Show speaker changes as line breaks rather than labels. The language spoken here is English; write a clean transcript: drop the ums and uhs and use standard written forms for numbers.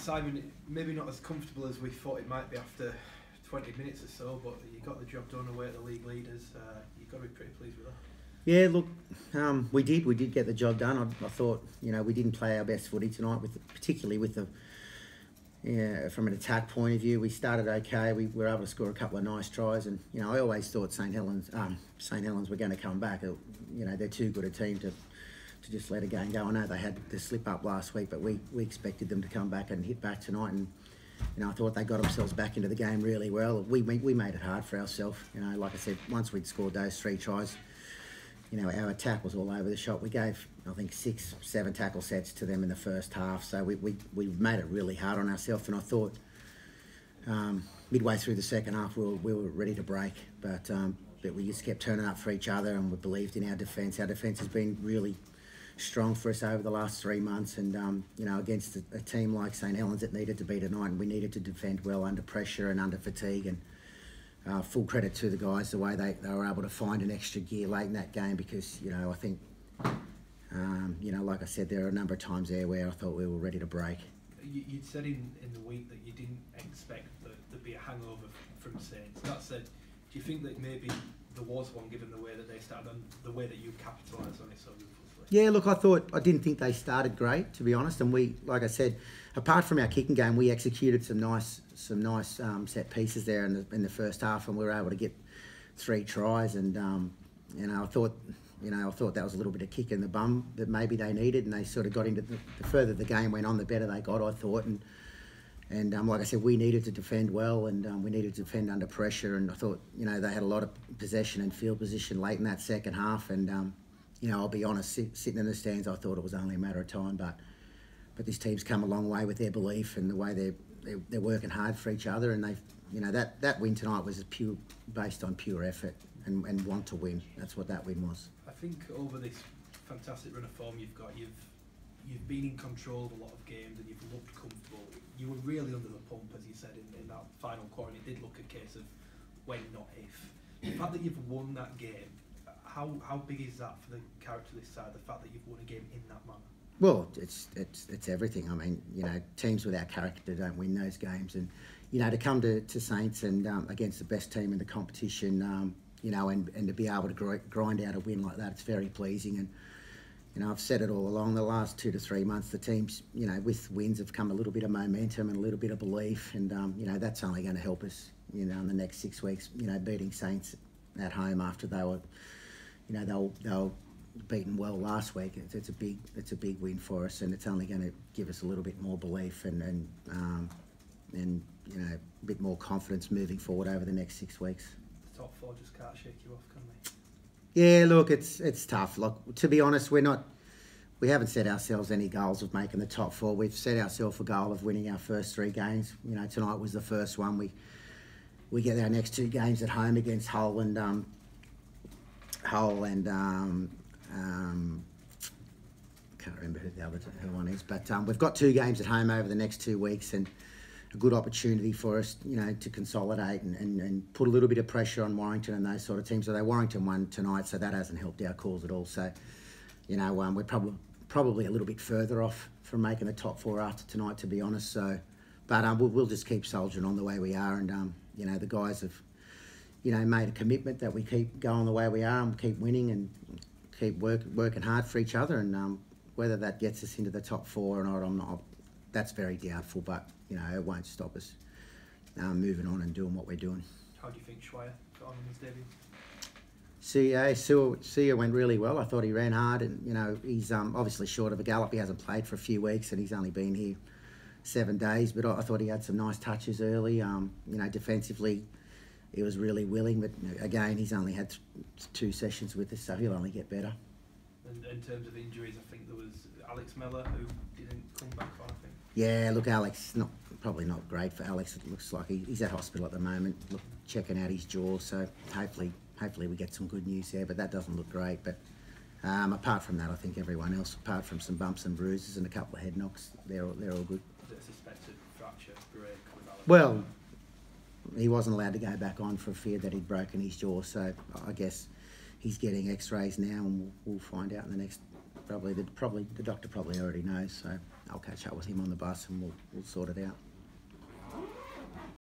Simon, maybe not as comfortable as we thought it might be after 20 minutes or so, but you got the job done away at the league leaders. You've got to be pretty pleased with that.
Yeah, look, we did get the job done. I thought, we didn't play our best footy tonight, particularly with from an attack point of view. We started okay. We were able to score a couple of nice tries, and I always thought St Helens were going to come back. They're too good a team to just let a game go. I know they had the slip up last week, but we expected them to come back and hit back tonight, and I thought they got themselves back into the game really well. We made it hard for ourselves. Like I said, once we'd scored those 3 tries, our attack was all over the shop. We gave, I think, 6-7 tackle sets to them in the first half, so we made it really hard on ourselves, and I thought midway through the second half we were ready to break, but we just kept turning up for each other, and we believed in our defence. Our defence has been really strong for us over the last 3 months, and against a team like St Helens, it needed to be tonight, and we needed to defend well under pressure and under fatigue, and full credit to the guys, the way they were able to find an extra gear late in that game, because I think like I said, there are a number of times there where I thought we were ready to break.
You'd said in the week that you didn't expect that there'd be a hangover from Saints. That said, do you think that maybe there was one, given the way that they started and the way that you capitalised on it so ruthlessly?
Yeah, look, I didn't think they started great, to be honest, and we, like I said, apart from our kicking game, we executed some nice set pieces there in the first half, and we were able to get 3 tries, and I thought that was a little bit of kick in the bum that maybe they needed, and they sort of got into the further the game went on, the better they got, I thought, and like I said, we needed to defend well, and we needed to defend under pressure, and I thought they had a lot of possession and field position late in that second half, and I'll be honest, sitting in the stands, I thought it was only a matter of time, but this team's come a long way with their belief and the way they're working hard for each other, and that win tonight was based on pure effort and want to win. That's what that win was.
I think over this fantastic run of form you've got, you've been in control of a lot of games and you've looked comfortable. You were really under the pump, as you said, in that final quarter, and it did look a case of when, not if. The fact that you've won that game, how big is that for the character this side, the fact that you've won a game in that manner? Well,
it's everything. I mean, teams without character don't win those games, and to come to Saints and against the best team in the competition, and to be able to grind out a win like that, it's very pleasing. And I've said it all along, the last 2 to 3 months, the teams, with wins have come a little bit of momentum and a little bit of belief, and that's only going to help us, in the next 6 weeks. Beating Saints at home after they were, they were beaten well last week. It's a big win for us, and it's only going to give us a little bit more belief and a bit more confidence moving forward over the next 6 weeks.
The top 4 just can't shake you off, can they?
Yeah, look, it's tough. Look, to be honest, we haven't set ourselves any goals of making the top 4. We've set ourselves a goal of winning our first 3 games. Tonight was the first one. We get our next 2 games at home against Hull and can't remember who the other one is, but we've got 2 games at home over the next 2 weeks, and a good opportunity for us, to consolidate and put a little bit of pressure on Warrington and those sort of teams. So Warrington won tonight, so that hasn't helped our cause at all. So, we're probably a little bit further off from making the top 4 after tonight, to be honest. So, but we'll just keep soldiering on the way we are, and the guys have, made a commitment that we keep going the way we are and keep winning and keep working hard for each other, and whether that gets us into the top 4 or not, that's very doubtful, but it won't stop us moving on and doing what we're doing.
How do you think Schweier got on in his debut?
Sia went really well. I thought he ran hard, and he's obviously short of a gallop. He hasn't played for a few weeks, and he's only been here 7 days, but I thought he had some nice touches early. Defensively, he was really willing, but again, he's only had 2 sessions with us, so he'll only get better.
And in terms of injuries, I think there was Alex Mellor who didn't come back on, I think.
Yeah, look, Alex, probably not great for Alex. It looks like he's at hospital at the moment, checking out his jaw, so hopefully we get some good news there, but that doesn't look great. But apart from that, I think everyone else, apart from some bumps and bruises and a couple of head knocks, they're all good.
Was it a suspected fracture break with Alex?
Well, he wasn't allowed to go back on for fear that he'd broken his jaw, so I guess he's getting x-rays now, and we'll find out in the next, the doctor probably already knows, so I'll catch up with him on the bus and we'll sort it out.